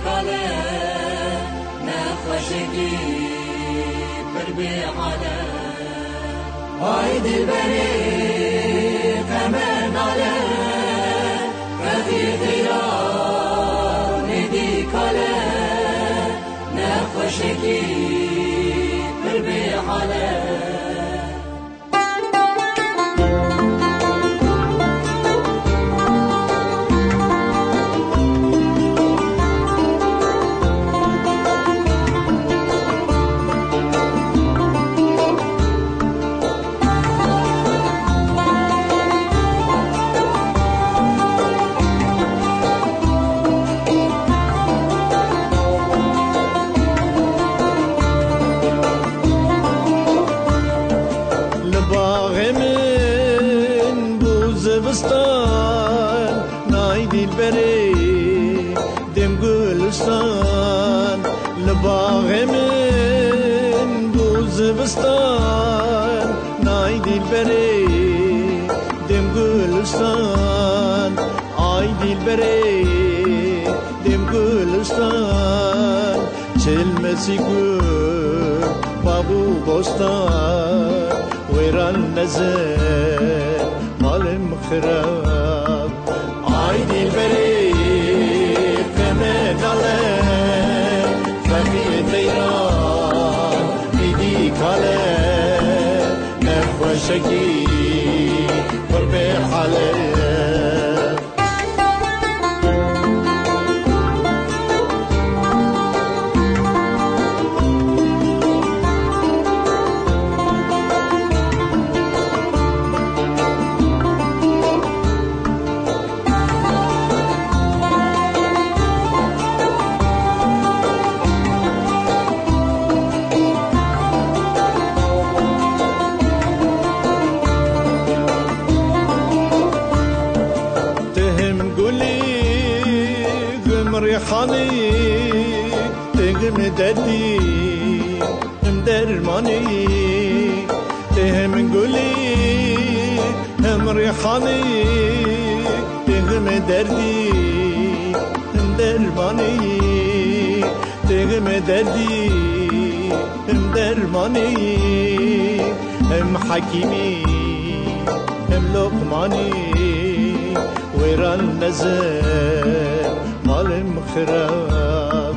کاله نخوشگی پر بی حاله های دلبری غم ناله رفیقی را ندی کاله نخوشگی پر بی حاله نای دلبری دم گلستان لباغ من بوزبستان نای دلبری دم گلستان آی دلبری دم گلستان چلمسی گل بابو بستان ویران نزل مالم خراب آی دلبری غم ناله فقیر ایران ایدی کاله نخوشگی پر به حاله خانی تگم دردی هم درمانی تهم گلی هم ریحانی تگم دردی هم درمانی تگم دردی هم درمانی هم حکیمی هم لقمانی ویران نزل مالم خراب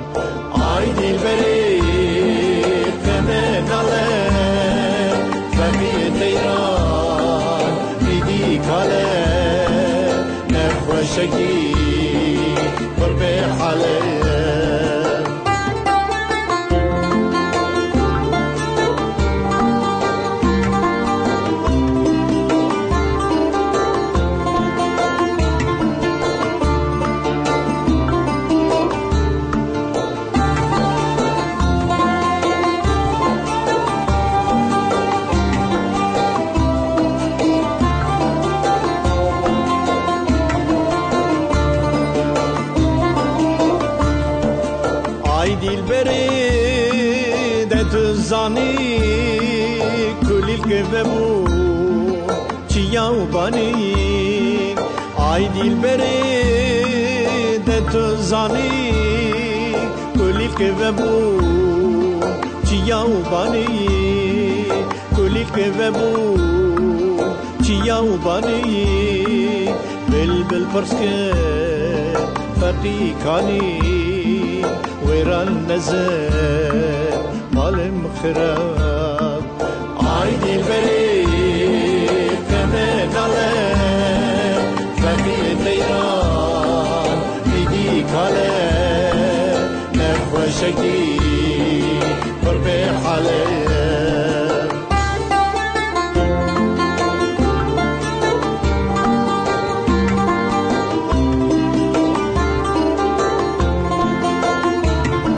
آی دلبری غم ناله فقیر ایران ایدی کاله نخوشگی پر به حاله دلبری دت زانی کلیل که ببو چیا و بانی آی دلبری دت زانی کلیل که ببو چیا و بانی کلیل که ببو چیا و بانی بلبل پرس که فردی کانی ویران نزل مالم خراب آی دلبری غم ناله فقیر ایران ایدی کاله نخوشگی پر به حاله